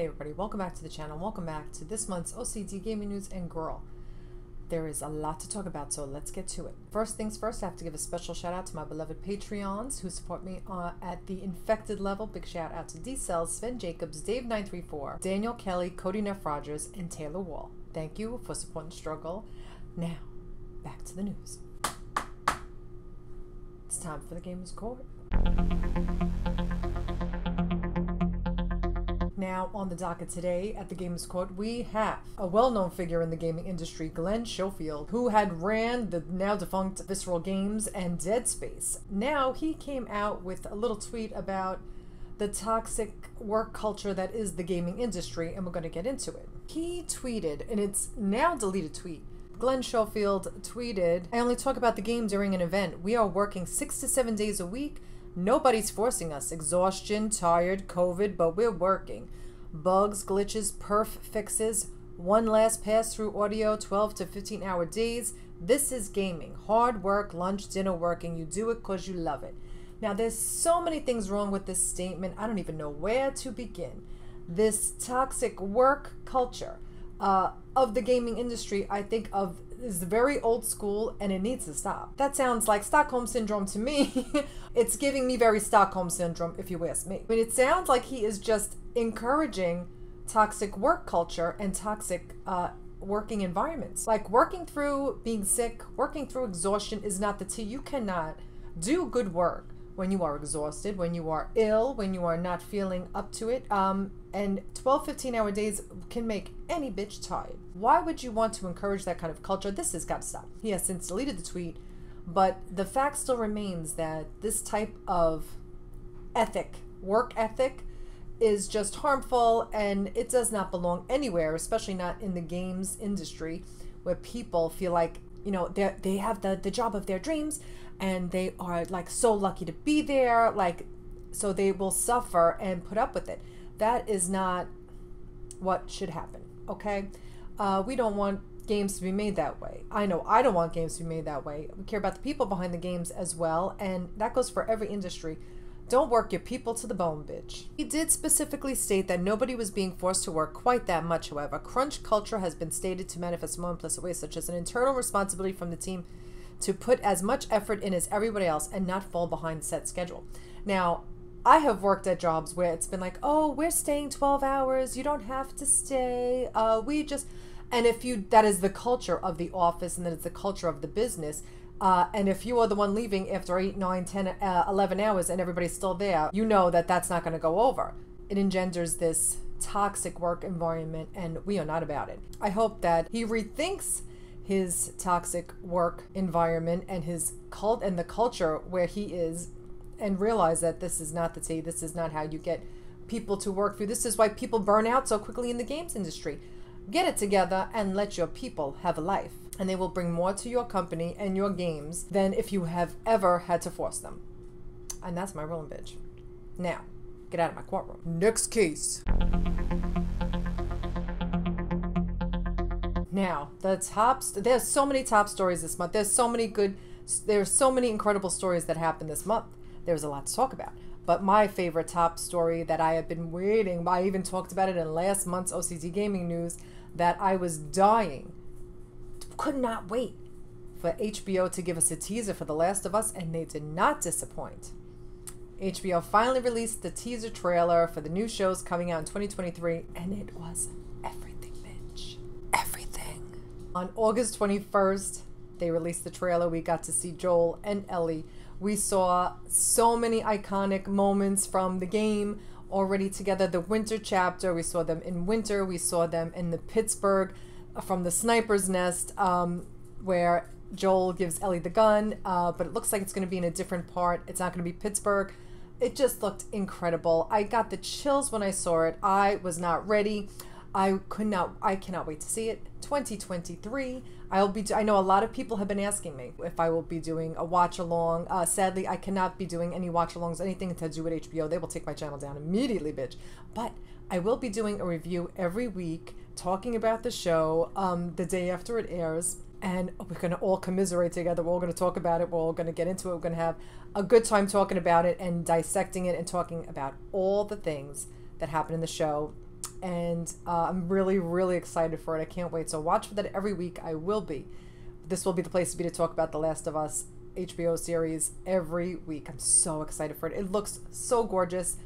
Hey everybody, welcome back to the channel. Welcome back to this month's O.C.D gaming news. And girl, there is a lot to talk about, so let's get to it. First things first, I have to give a special shout out to my beloved Patreons who support me at the infected level. Big shout out to D Cells, Sven Jacobs, Dave934, Daniel Kelly, Cody Neff Rogers, and Taylor Wall. Thank you for supporting the struggle. Now, back to the news. It's time for the Gamers Court. Now, on the docket today at the Gamers Court, we have a well-known figure in the gaming industry, Glenn Schofield, who had ran the now-defunct Visceral Games and Dead Space. Now, he came out with a little tweet about the toxic work culture that is the gaming industry, and we're going to get into it. He tweeted, and it's now deleted tweet, Glenn Schofield tweeted, "I only talk about the game during an event. We are working 6 to 7 days a week. Nobody's forcing us. Exhaustion, tired, COVID, but we're working. Bugs, glitches, perf fixes, one last pass through audio, 12 to 15 hour days. This is gaming. Hard work, lunch, dinner, working. You do it because you love it." Now, there's so many things wrong with this statement. I don't even know where to begin. This toxic work culture of the gaming industry, I think of is very old school, and it needs to stop. That sounds like Stockholm Syndrome to me. It's giving me very Stockholm Syndrome, if you ask me. I mean, it sounds like he is just encouraging toxic work culture and toxic working environments. Like, working through being sick, working through exhaustion is not the tea. You cannot do good work when you are exhausted, when you are ill, when you are not feeling up to it. And 12, 15-hour days can make any bitch tired. Why would you want to encourage that kind of culture? This has got to stop. He has since deleted the tweet, but the fact still remains that this type of ethic, work ethic, is just harmful, and it does not belong anywhere, especially not in the games industry, where people feel like, you know, they have the job of their dreams, and they are like so lucky to be there, like, so they will suffer and put up with it. That is not what should happen, okay? We don't want games to be made that way. I know I don't want games to be made that way. We care about the people behind the games as well, and that goes for every industry. Don't work your people to the bone, bitch. He did specifically state that nobody was being forced to work quite that much, however. Crunch culture has been stated to manifest in more implicit ways, such as an internal responsibility from the team to put as much effort in as everybody else and not fall behind the set schedule. Now, I have worked at jobs where it's been like, oh, we're staying 12 hours. You don't have to stay. And if you, that is the culture of the office, and that is the culture of the business. And if you are the one leaving after 8, 9, 10, 11 hours and everybody's still there, you know that that's not going to go over. It engenders this toxic work environment, and we are not about it. I hope that he rethinks his toxic work environment and his cult and the culture where he is, and realize that this is not the tea. This is not how you get people to work through. This is why people burn out so quickly in the games industry. Get it together and let your people have a life, and they will bring more to your company and your games than if you have ever had to force them. And that's my ruling, bitch. Now, get out of my courtroom. Next case. Now, there's so many top stories this month. There's so many incredible stories that happened this month. There's a lot to talk about. But my favorite top story that I have been waiting, I even talked about it in last month's O.C.D gaming news, that I was dying, could not wait for HBO to give us a teaser for The Last of Us, and they did not disappoint. HBO finally released the teaser trailer for the new shows coming out in 2023, and it was everything, bitch. Everything. On August 21st, they released the trailer. We got to see Joel and Ellie. We saw so many iconic moments from the game already together. The winter chapter, we saw them in winter. We saw them in the Pittsburgh from the sniper's nest, where Joel gives Ellie the gun, but it looks like it's going to be in a different part. It's not going to be Pittsburgh. It just looked incredible. I got the chills when I saw it. I was not ready. I cannot wait to see it. 2023. I know a lot of people have been asking me if I will be doing a watch along. Sadly, I cannot be doing any watch alongs, anything to do with HBO. They will take my channel down immediately, bitch. But I will be doing a review every week, talking about the show the day after it airs. And we're going to all commiserate together. We're all going to talk about it. We're all going to get into it. We're going to have a good time talking about it and dissecting it and talking about all the things that happen in the show. and I'm really, really excited for it. I can't wait. So watch for that every week. I will be. This will be the place to be to talk about The Last of Us HBO series every week. I'm so excited for it. It looks so gorgeous.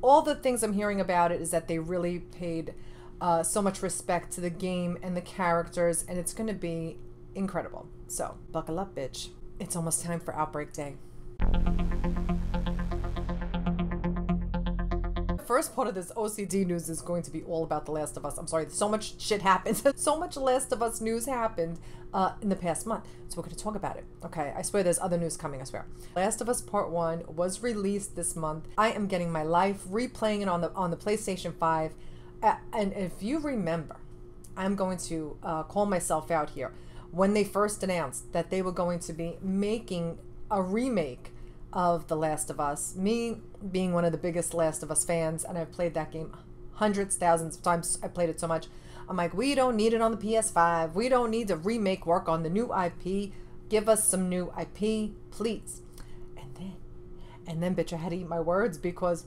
All the things I'm hearing about it is that they really paid so much respect to the game and the characters, and it's going to be incredible. So buckle up, bitch. It's almost time for Outbreak Day. First part of this O.C.D news is going to be all about The Last of Us. I'm sorry, so much shit happened. So much Last of Us news happened in the past month. So we're going to talk about it. Okay, I swear there's other news coming, I swear. Last of Us Part 1 was released this month. I am getting my life replaying it on the PlayStation 5. And if you remember, I'm going to call myself out here. When they first announced that they were going to be making a remake of The Last of Us, me being one of the biggest Last of Us fans, and I've played that game hundreds, thousands of times. I played it so much. I'm like, we don't need it on the PS5. We don't need to remake work on the new IP. Give us some new IP, please. And then, bitch, I had to eat my words, because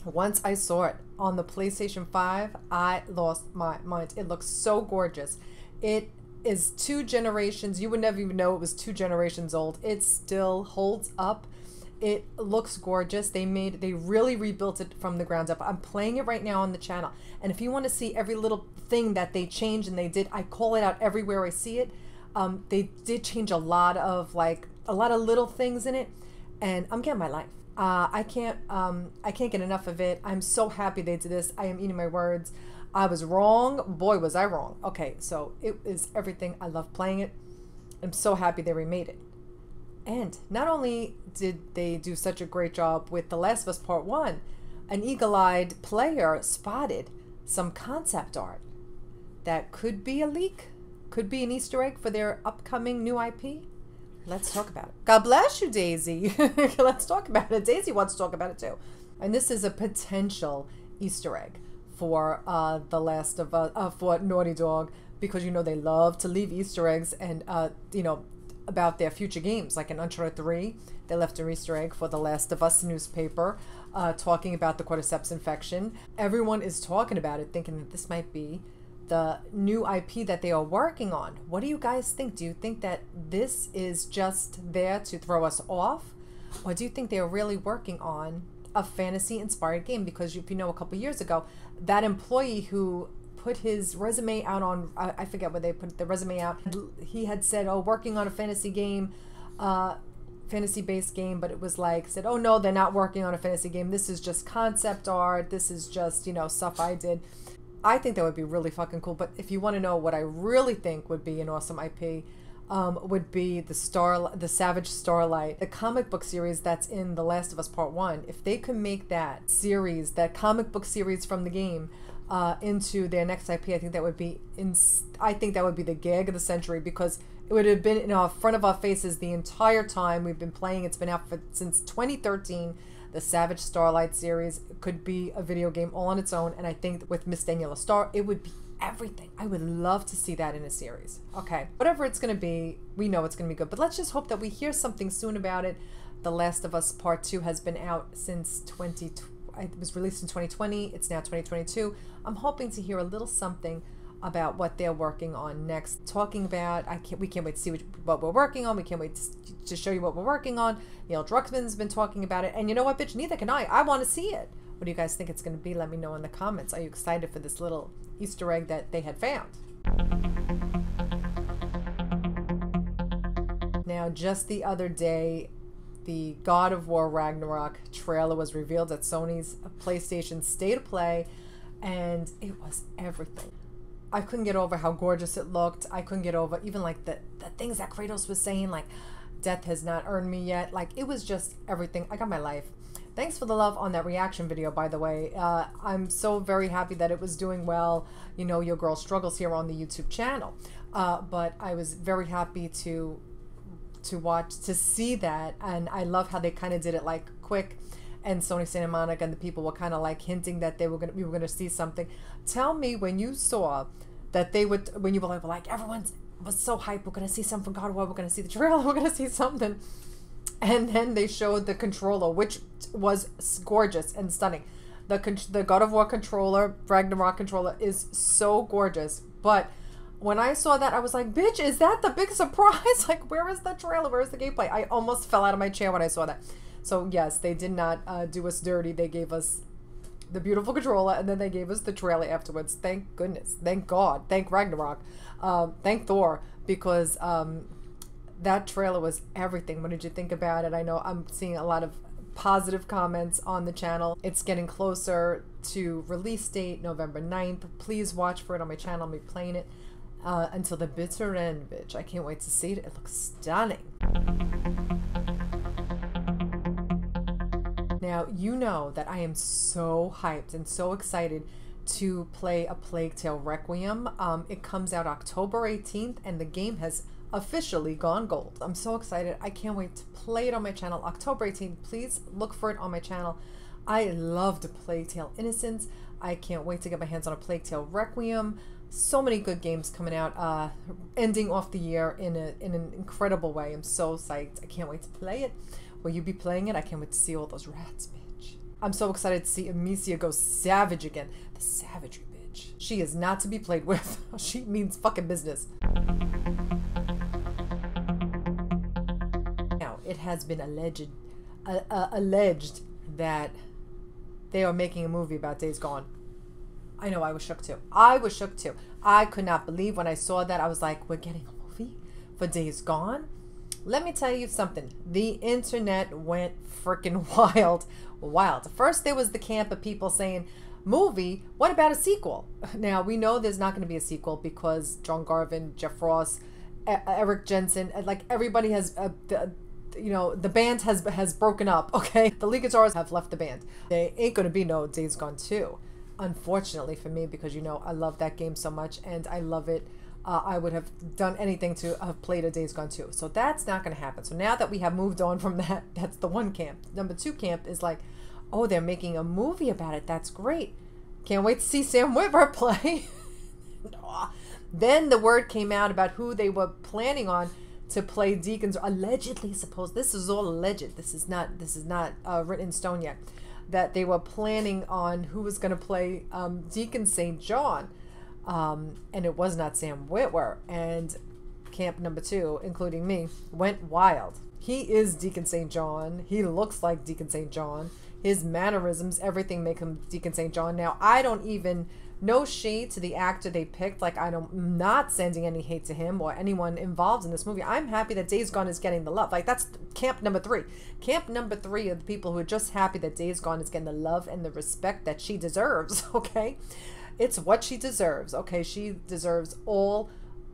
once I saw it on the PlayStation 5, I lost my mind. It looks so gorgeous. It is 2 generations. You would never even know it was 2 generations old. It still holds up. It looks gorgeous. They really rebuilt it from the ground up. I'm playing it right now on the channel. And if you want to see every little thing that they changed and they did, I call it out everywhere I see it. They did change a lot of little things in it, and I'm getting my life. I can't get enough of it. I'm so happy they did this. I am eating my words. I was wrong. Boy, was I wrong. Okay, so it is everything. I love playing it. I'm so happy they remade it. And not only did they do such a great job with The Last of Us Part 1, an eagle-eyed player spotted some concept art that could be a leak, could be an Easter egg for their upcoming new IP. Let's talk about it. God bless you, Daisy. Let's talk about it. Daisy wants to talk about it too. And this is a potential Easter egg for The Last of Us, for Naughty Dog, because you know they love to leave Easter eggs, and you know, about their future games. Like in Uncharted 3, they left an Easter egg for The Last of Us newspaper, talking about the cordyceps infection. Everyone is talking about it, thinking that this might be the new IP that they are working on. What do you guys think? Do you think that this is just there to throw us off? Or do you think they are really working on a fantasy-inspired game? Because if you know, a couple years ago, that employee who put his resume out on, I forget where they put the resume out, he had said, oh, working on a fantasy game, fantasy-based game, but it was like, said, oh no, they're not working on a fantasy game. This is just concept art. This is just, you know, stuff I did. I think that would be really fucking cool. But if you want to know what I really think would be an awesome IP, would be the Savage Starlight, the comic book series that's in The Last of Us Part 1. If they could make that series, that comic book series from the game, into their next IP, I think that would be the gag of the century, because it would have been in front of our faces the entire time we've been playing. It's been out since 2013. The Savage Starlight series could be a video game all on its own, and I think with Miss Daniela Starr, it would be everything. I would love to see that in a series. Okay, whatever it's going to be, we know it's going to be good, but let's just hope that we hear something soon about it. The Last of Us Part 2 has been out since it was released in 2020. It's now 2022. I'm hoping to hear a little something about what they're working on next. Talking about, we can't wait to see what we're working on. We can't wait to show you what we're working on. Neil Druckmann's been talking about it. And you know what, bitch? Neither can I. I want to see it. What do you guys think it's going to be? Let me know in the comments. Are you excited for this little Easter egg that they had found? Now, just the other day, the God of War Ragnarok trailer was revealed at Sony's PlayStation State of Play, and it was everything. I couldn't get over how gorgeous it looked. I couldn't get over even like the things that Kratos was saying, like, death has not earned me yet. Like, it was just everything. I got my life. Thanks for the love on that reaction video, by the way. I'm so very happy that it was doing well. You know, your girl struggles here on the YouTube channel. But I was very happy to see that, and I love how they kind of did it like quick, and Sony Santa Monica and the people were kind of like hinting that we were gonna see something. Tell me when you saw that when you were like everyone was so hyped, we're gonna see something from God of War, we're gonna see the trailer, we're gonna see something, and then they showed the controller, which was gorgeous and stunning. The God of War controller, Ragnarok controller, is so gorgeous. But when I saw that, I was like, bitch, is that the big surprise? Like, where is the trailer? Where's the gameplay? I almost fell out of my chair when I saw that. So yes, they did not do us dirty. They gave us the beautiful controller, and then they gave us the trailer afterwards. Thank goodness. Thank God. Thank Ragnarok. Thank Thor, because that trailer was everything. What did you think about it? I know I'm seeing a lot of positive comments on the channel. It's getting closer to release date, November 9th. Please watch for it on my channel. I'll be playing it until the bitter end, bitch. I can't wait to see it. It looks stunning. Now, you know that I am so hyped and so excited to play A Plague Tale Requiem. It comes out October 18th, and the game has officially gone gold. I'm so excited. I can't wait to play it on my channel. October 18th, please look for it on my channel. I loved A Plague Tale Innocence. I can't wait to get my hands on A Plague Tale Requiem. So many good games coming out, ending off the year in an incredible way. I'm so psyched. I can't wait to play it. Will you be playing it? I can't wait to see all those rats, bitch. I'm so excited to see Amicia go savage again. The savagery, bitch. She is not to be played with. She means fucking business. Now, it has been alleged that they are making a movie about Days Gone. I know, I was shook too. I was shook too. I could not believe when I saw that. I was like, we're getting a movie for Days Gone? Let me tell you something. The internet went freaking wild. Wild. First, there was the camp of people saying, movie, what about a sequel? Now, we know there's not going to be a sequel because John Garvin, Jeff Ross, Eric Jensen, like everybody has, you know, the band has broken up, okay? The lead guitarists have left the band. There ain't going to be no Days Gone 2. Unfortunately for me, because, you know, I love that game so much and I love it. I would have done anything to have played a Days Gone 2. So that's not going to happen. So now that we have moved on from that, that's the one camp. Number two camp is like, oh, they're making a movie about it. That's great. Can't wait to see Sam Witwer play. Then the word came out about who they were planning on to play Deacons. Allegedly, this is all alleged. This is not written in stone yet. That they were planning on who was going to play Deacon St. John. And it was not Sam Witwer. And camp number two, including me, went wild. He is Deacon St. John. He looks like Deacon St. John. His mannerisms, everything make him Deacon St. John. Now, I don't even, no shade to the actor they picked. Like, I'm not sending any hate to him or anyone involved in this movie. I'm happy that Days Gone is getting the love. Like, that's camp number three. Camp number three are the people who are just happy that Days Gone is getting the love and the respect that she deserves, okay? It's what she deserves, okay? She deserves all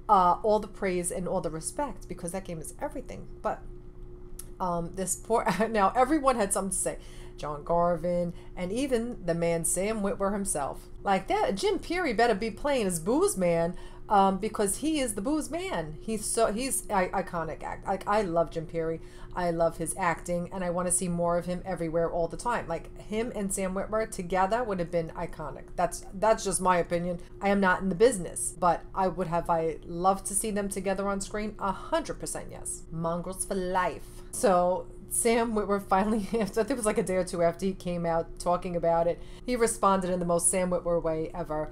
the praise and all the respect because that game is everything. But this poor, now everyone had something to say. John Garvin, and even the man Sam Witwer himself. Like that, Jim Peary better be playing as Booze Man, because he is the Booze Man. He's iconic act. Like, I love Jim Peary. I love his acting, and I want to see more of him everywhere all the time. Like, him and Sam Witwer together would have been iconic. That's just my opinion. I am not in the business, but I loved to see them together on screen. 100% yes. Mongrels for life. So Sam Witwer finally, I think it was like a day or two after he came out talking about it, he responded in the most Sam Witwer way ever.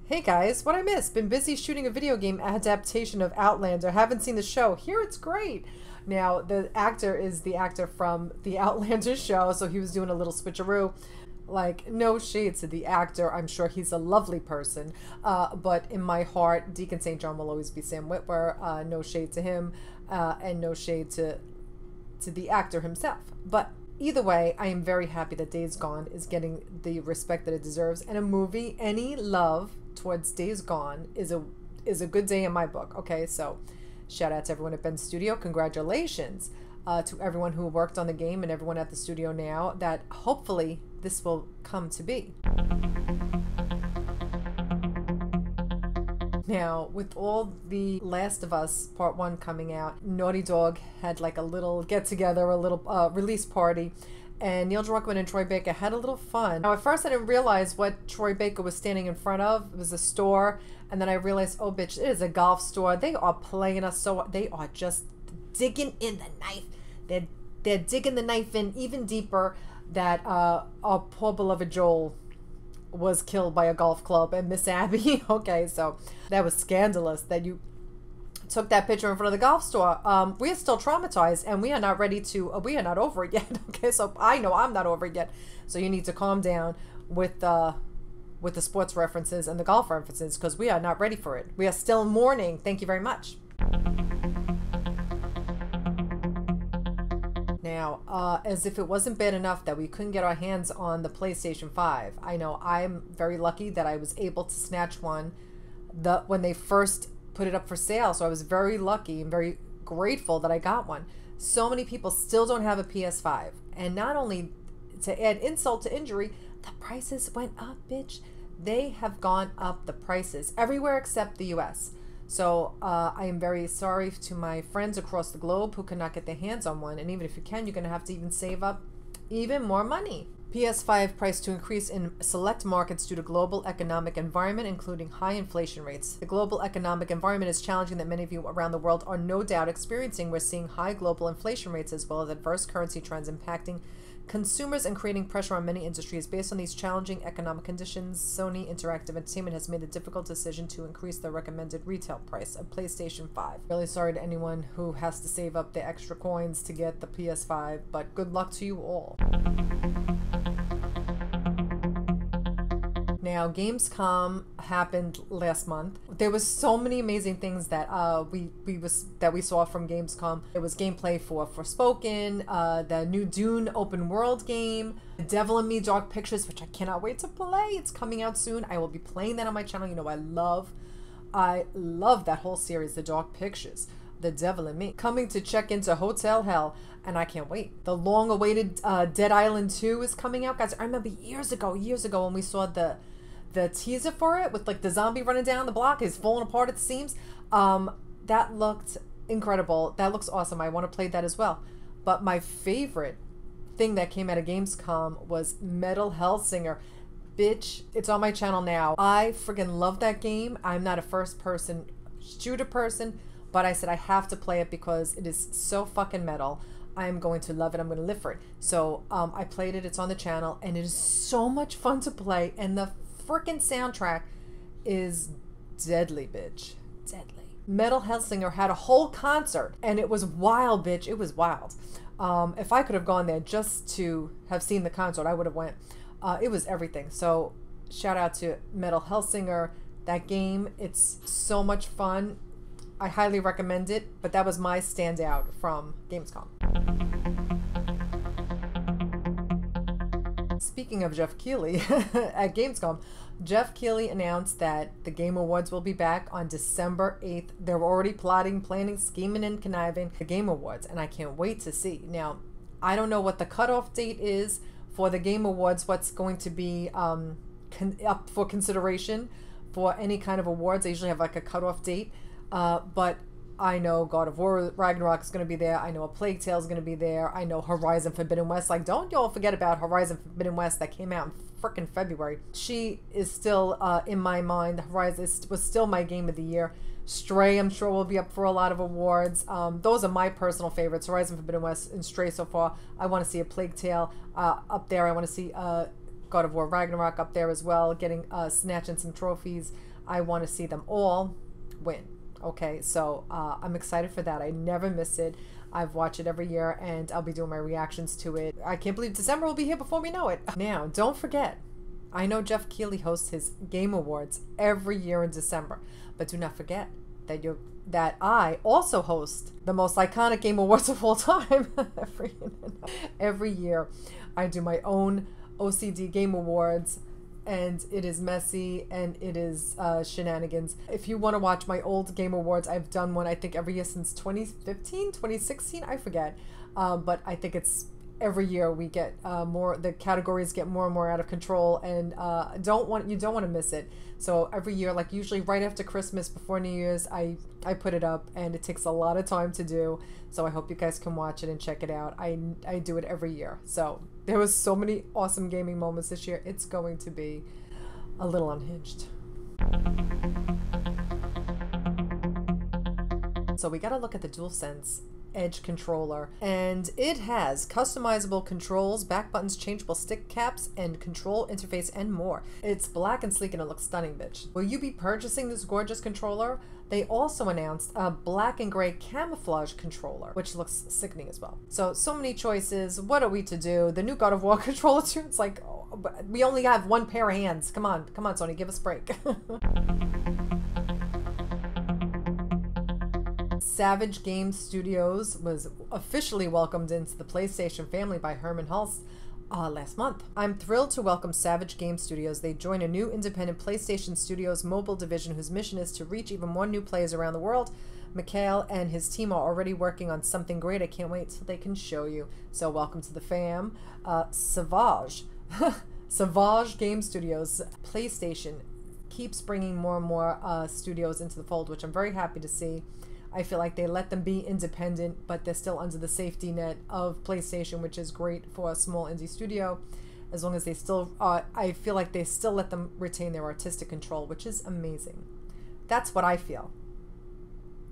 Hey guys, what I missed? Been busy shooting a video game adaptation of Outlander. Haven't seen the show. Here it's great. Now, the actor is the actor from the Outlander show, so he was doing a little switcheroo. Like, no shade to the actor. I'm sure he's a lovely person. But in my heart, Deacon St. John will always be Sam Witwer. No shade to him, and no shade to the actor himself. But either way, I am very happy that Days Gone is getting the respect that it deserves. And a movie, any love towards Days Gone is a good day in my book. Okay, so shout out to everyone at Ben's Studio. Congratulations to everyone who worked on the game and everyone at the studio now, that hopefully this will come to be. Now, with all the Last of Us Part 1 coming out, Naughty Dog had like a little get-together, a little release party, and Neil Druckmann and Troy Baker had a little fun. Now, at first I didn't realize what Troy Baker was standing in front of. It was a store, and then I realized, oh bitch, it is a golf store. They are playing us, so they are just digging in the knife. They're digging the knife in even deeper that our poor beloved Joel was killed by a golf club and Miss Abby. Okay, so that was scandalous that you took that picture in front of the golf store. We are still traumatized and we are not ready to, we are not over it yet. Okay, so I know I'm not over it yet. So you need to calm down with the sports references and the golf references, because we are not ready for it. We are still mourning. Thank you very much. Now, as if it wasn't bad enough that we couldn't get our hands on the PlayStation 5, I know I'm very lucky that I was able to snatch one when they first put it up for sale. So I was very lucky and very grateful that I got one. So many people still don't have a PS5. And not only to add insult to injury, the prices went up, bitch. They have gone up, the prices, everywhere except the US. So I am very sorry to my friends across the globe who cannot get their hands on one. And even if you can, you're going to have to even save up even more money. PS5 price to increase in select markets due to global economic environment, including high inflation rates. The global economic environment is challenging that many of you around the world are no doubt experiencing. We're seeing high global inflation rates as well as adverse currency trends impacting consumers and creating pressure on many industries. Based on these challenging economic conditions, Sony Interactive Entertainment has made a difficult decision to increase the recommended retail price of PlayStation 5. Really sorry to anyone who has to save up the extra coins to get the PS5, but good luck to you all. Now, Gamescom happened last month. There was so many amazing things that we saw from Gamescom. It was gameplay for Forspoken, the new Dune open world game, The Devil in Me Dark Pictures, which I cannot wait to play. It's coming out soon. I will be playing that on my channel. You know, I love that whole series, The Dark Pictures, The Devil in Me. Coming to check into Hotel Hell, and I can't wait. The long-awaited Dead Island 2 is coming out, guys. I remember years ago when we saw the teaser for it with like the zombie running down the block, is falling apart at the seams. That looked incredible. That looks awesome. I want to play that as well. But my favorite thing that came out of Gamescom was Metal Hellsinger. Bitch, it's on my channel now. I friggin' love that game. I'm not a first-person shooter person, but I said I have to play it because it is so fucking metal. I am going to love it. I'm going to live for it. So I played it. It's on the channel, and it is so much fun to play. And the freaking soundtrack is deadly, bitch. Deadly. Metal Hellsinger had a whole concert, and it was wild, bitch. It was wild. If I could have gone there just to have seen the concert, I would have went. It was everything. So shout out to Metal Hellsinger. That game, it's so much fun. I highly recommend it, but that was my standout from Gamescom. Speaking of Jeff Keighley, at Gamescom, Jeff Keighley announced that the Game Awards will be back on December 8th. They're already plotting, planning, scheming, and conniving the Game Awards, and I can't wait to see. Now, I don't know what the cutoff date is for the Game Awards, what's going to be up for consideration for any kind of awards. They usually have like a cutoff date, but I know God of War Ragnarok is going to be there. I know A Plague Tale is going to be there. I know Horizon Forbidden West. Like, don't y'all forget about Horizon Forbidden West that came out in frickin' February. She is still in my mind. Horizon was still my game of the year. Stray, I'm sure, will be up for a lot of awards. Those are my personal favorites. Horizon Forbidden West and Stray so far. I want to see A Plague Tale up there. I want to see God of War Ragnarok up there as well, getting snatching some trophies. I want to see them all win. Okay, so I'm excited for that. I never miss it. I've watched it every year, and I'll be doing my reactions to it. I can't believe December will be here before we know it. Now, don't forget, I know Jeff Keighley hosts his Game Awards every year in December, but do not forget that I also host the most iconic Game Awards of all time. Every year, I do my own O.C.D Game Awards, and it is messy and it is shenanigans. If you want to watch my old Game Awards, I've done one I think every year since 2015, 2016, I forget. But I think it's every year we get more, the categories get more and more out of control, and you don't want to miss it. So every year, like usually right after Christmas, before New Year's, I put it up, and it takes a lot of time to do. So I hope you guys can watch it and check it out. I do it every year. So there was so many awesome gaming moments this year. It's going to be a little unhinged. So we got to look at the DualSense Edge controller, and it has customizable controls, back buttons, changeable stick caps, and control interface, and more. It's black and sleek and it looks stunning, bitch. Will you be purchasing this gorgeous controller? They also announced a black and gray camouflage controller, which looks sickening as well. So many choices. What are we to do? The new God of War controller too, it's like, oh, we only have one pair of hands. Come on, Sony, give us a break. Savage Game Studios was officially welcomed into the PlayStation family by Hermen Hulst last month. I'm thrilled to welcome Savage Game Studios. They join a new independent PlayStation Studios mobile division whose mission is to reach even more new players around the world. Mikhail and his team are already working on something great. I can't wait till they can show you. So welcome to the fam. Savage Game Studios. PlayStation keeps bringing more and more studios into the fold, which I'm very happy to see. I feel like they let them be independent, but they're still under the safety net of PlayStation, which is great for a small indie studio. As long as they still, I feel like they still let them retain their artistic control, which is amazing. That's what I feel.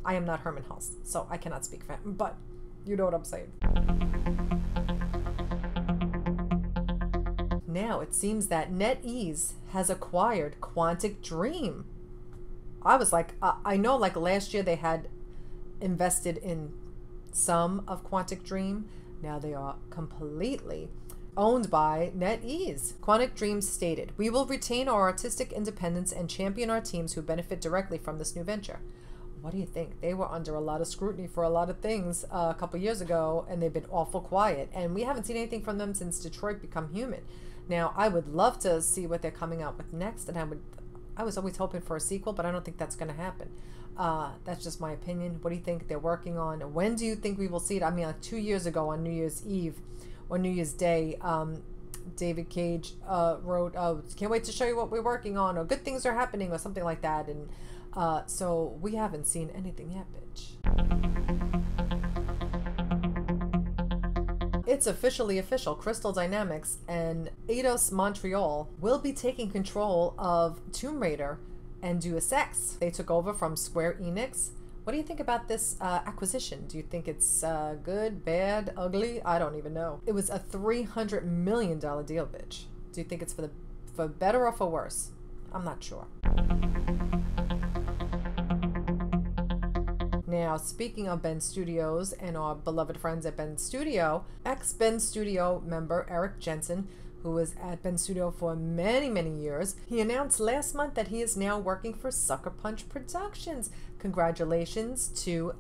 I am not Hermen Hulst, so I cannot speak for him, but you know what I'm saying. Now it seems that NetEase has acquired Quantic Dream. I was like, I know like last year they had invested in some of Quantic Dream. Now they are completely owned by NetEase. Quantic Dream stated, "We will retain our artistic independence and champion our teams who benefit directly from this new venture." What do you think? They were under a lot of scrutiny for a lot of things a couple years ago, and they've been awful quiet. And we haven't seen anything from them since Detroit Become Human. Now, I would love to see what they're coming out with next, and I was always hoping for a sequel, but I don't think that's going to happen. That's just my opinion. What do you think they're working on? When do you think we will see it? I mean, like 2 years ago on New Year's Eve or New Year's Day, David Cage wrote, "Can't wait to show you what we're working on," or "Good things are happening," or something like that. And so we haven't seen anything yet, bitch. It's officially official. Crystal Dynamics and Eidos Montreal will be taking control of Tomb Raider and Deus Ex. They took over from Square Enix. What do you think about this acquisition? Do you think it's good, bad, ugly? I don't even know. It was a $300 million deal, bitch. Do you think it's for better or for worse? I'm not sure. Now, speaking of Ben Studios and our beloved friends at Ben Studio, ex-Ben Studio member Eric Jensen, who was at Ben Studio for many, many years, he announced last month that he is now working for Sucker Punch Productions. Congratulations to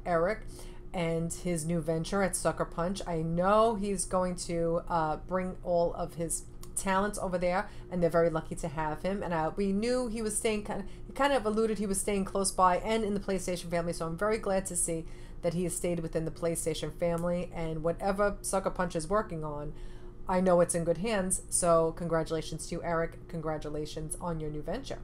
Eric and his new venture at Sucker Punch. I know he's going to bring all of his talents over there, and they're very lucky to have him. And we knew he was staying he kind of alluded he was staying close by and in the PlayStation family, so I'm very glad to see that he has stayed within the PlayStation family, and whatever Sucker Punch is working on, I know it's in good hands. So congratulations to you, Eric. Congratulations on your new venture.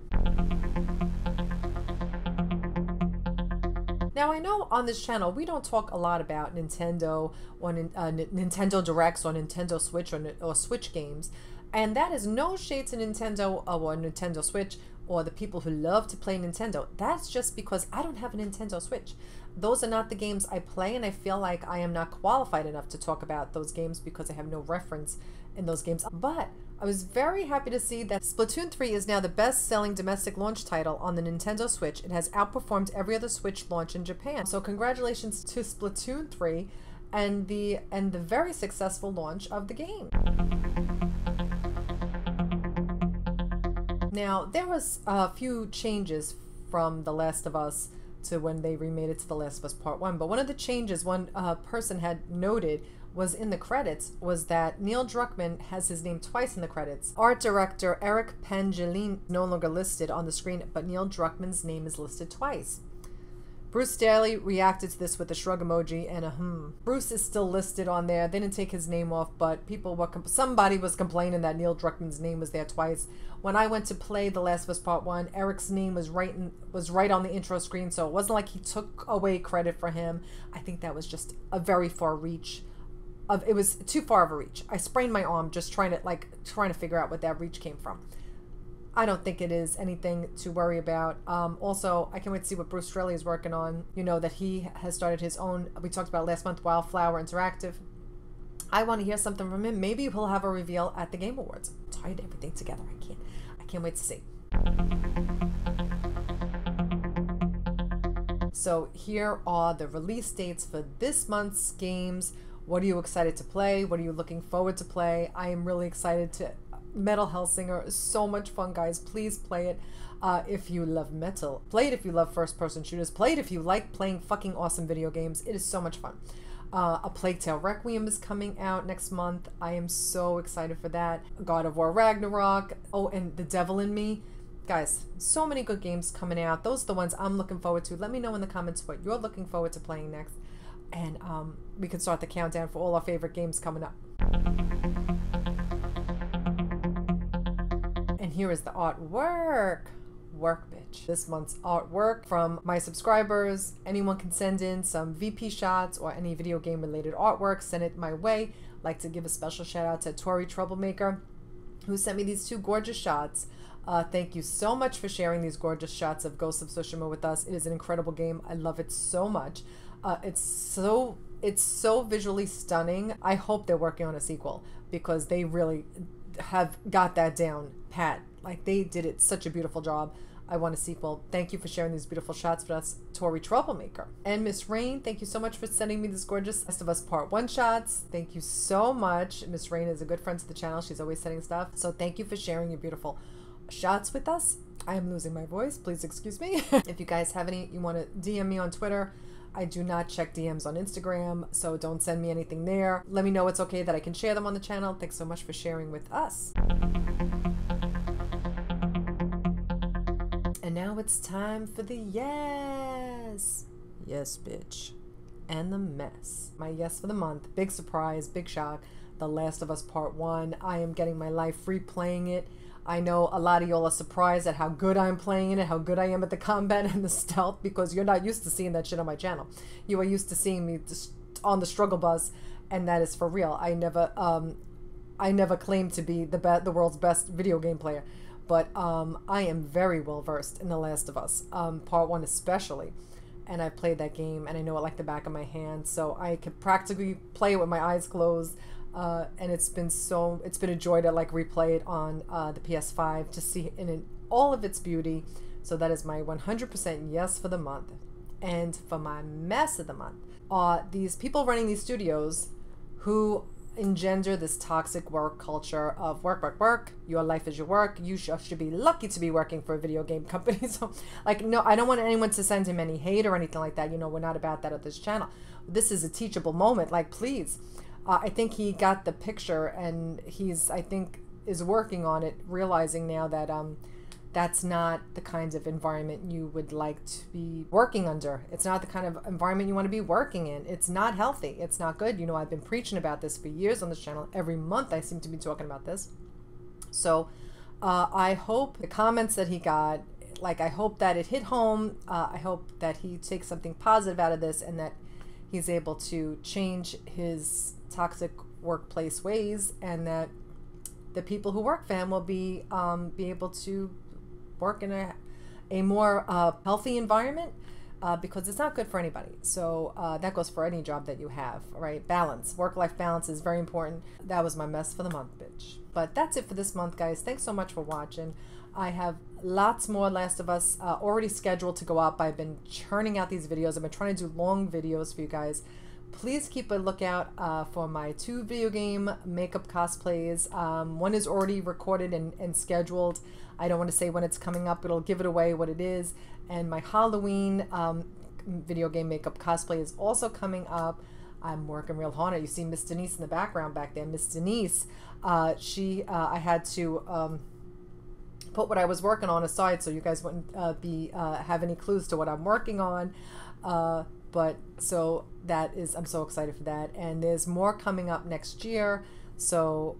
Now, I know on this channel we don't talk a lot about Nintendo or Nintendo Directs or Nintendo Switch or Switch games, and that is no shade to Nintendo or Nintendo Switch or the people who love to play Nintendo. That's just because I don't have a Nintendo Switch. Those are not the games I play, and I feel like I am not qualified enough to talk about those games because I have no reference in those games. But I was very happy to see that Splatoon 3 is now the best-selling domestic launch title on the Nintendo Switch. It has outperformed every other Switch launch in Japan. So congratulations to Splatoon 3 and the very successful launch of the game. Now, there was a few changes from The Last of Us to when they remade it to The Last of Us Part 1, but one of the changes one person had noted was in the credits was that Neil Druckmann has his name twice in the credits. Art director Eric Pangelin no longer listed on the screen, but Neil Druckmann's name is listed twice. Bruce Daly reacted to this with a shrug emoji and a Bruce is still listed on there. They didn't take his name off, but somebody was complaining that Neil Druckmann's name was there twice. When I went to play The Last of Us Part 1, Eric's name was right on the intro screen, so it wasn't like he took away credit for him. I think that was just a very far reach. It was too far of a reach. I sprained my arm just trying to figure out what that reach came from. I don't think it is anything to worry about. Also, I can't wait to see what Bruce Straley is working on. You know that he has started his own, we talked about last month, Wildflower Interactive. I want to hear something from him. Maybe he'll have a reveal at the Game Awards. Tied everything together. I can't wait to see. So here are the release dates for this month's games. What are you excited to play? What are you looking forward to play? I am really excited to... Metal Hellsinger is so much fun, guys. Please play it if you love metal. Play it if you love first-person shooters. Play it if you like playing fucking awesome video games. It is so much fun. A Plague Tale Requiem is coming out next month. I am so excited for that. God of War Ragnarok. Oh, and The Devil in Me. Guys, so many good games coming out. Those are the ones I'm looking forward to. Let me know in the comments what you're looking forward to playing next. And we can start the countdown for all our favorite games coming up. And here is the artwork. Work, bitch. This month's artwork from my subscribers. Anyone can send in some VP shots or any video game related artwork. Send it my way. Like to give a special shout out to Tori Troublemaker, who sent me these two gorgeous shots. Thank you so much for sharing these gorgeous shots of Ghost of Tsushima with us. It is an incredible game. I love it so much. It's so visually stunning. I hope they're working on a sequel because they really have got that down pat. Like, they did it such a beautiful job. I want a sequel. Thank you for sharing these beautiful shots with us, Tori Troublemaker. And Miss Rain, thank you so much for sending me this gorgeous Last of Us Part 1 shots. Thank you so much. Miss Rain is a good friend to the channel. She's always sending stuff. So thank you for sharing your beautiful shots with us. I am losing my voice. Please excuse me. If you guys have any, you want to DM me on Twitter. I do not check DMs on Instagram, so don't send me anything there. Let me know it's okay that I can share them on the channel. Thanks so much for sharing with us. And now it's time for the yes. Yes, bitch. And the mess. My yes for the month. Big surprise, big shock. The Last of Us Part 1. I am getting my life replaying it. I know a lot of y'all are surprised at how good I'm playing it, how good I am at the combat and the stealth, because you're not used to seeing that shit on my channel. You are used to seeing me just on the struggle bus, and that is for real. I never claimed to be the world's best video game player, but I am very well versed in The Last of Us, Part 1 especially. And I've played that game, and I know it like the back of my hand, so I could practically play it with my eyes closed. And it's been a joy to like replay it on the PS5 to see it in all of its beauty. So that is my 100% yes for the month. And for my mess of the month are these people running these studios who engender this toxic work culture of work, work, work. Your life is your work. You should be lucky to be working for a video game company. So, like, no, I don't want anyone to send him any hate or anything like that. You know, we're not about that at this channel. This is a teachable moment. Like, please. I think he got the picture, and I think, is working on it, realizing now that that's not the kind of environment you would like to be working under. It's not the kind of environment you want to be working in. It's not healthy. It's not good. You know, I've been preaching about this for years on this channel. Every month I seem to be talking about this. So I hope the comments that he got, like, I hope that it hit home. I hope that he takes something positive out of this and that he's able to change his toxic workplace ways, and that the people who work for him will be able to work in a more healthy environment, because it's not good for anybody. So that goes for any job that you have, right? Balance, work-life balance is very important. That was my mess for the month, bitch. But that's it for this month, guys. Thanks so much for watching. I have lots more Last of Us already scheduled to go up. I've been churning out these videos. I've been trying to do long videos for you guys. Please keep a lookout for my 2 video game makeup cosplays. One is already recorded and scheduled. I don't want to say when it's coming up. It'll give it away what it is. And my Halloween video game makeup cosplay is also coming up. I'm working real hard on it. You see Miss Denise in the background back there. Miss Denise, I had to put what I was working on aside so you guys wouldn't have any clues to what I'm working on. But so that is, I'm so excited for that. And there's more coming up next year. So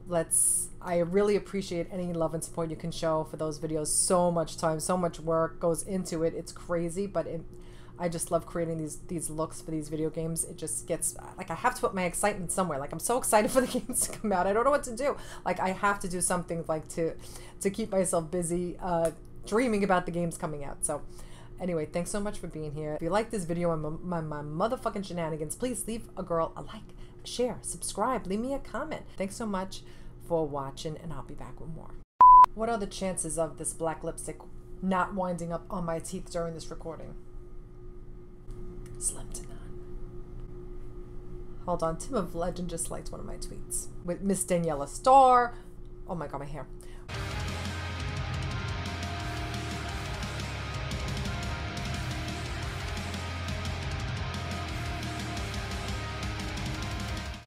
I really appreciate any love and support you can show for those videos. So much time, so much work goes into it. It's crazy, but I just love creating these looks for these video games. It just gets, like, I have to put my excitement somewhere. Like, I'm so excited for the games to come out. I don't know what to do. Like, I have to do something, like, to keep myself busy dreaming about the games coming out. So anyway, thanks so much for being here. If you like this video and my motherfucking shenanigans, please leave a girl a like, share, subscribe, leave me a comment. Thanks so much for watching, and I'll be back with more. What are the chances of this black lipstick not winding up on my teeth during this recording? Slim to none. Hold on, Tim of Legend just liked one of my tweets with Miss Daniela Starr. Oh my god, my hair.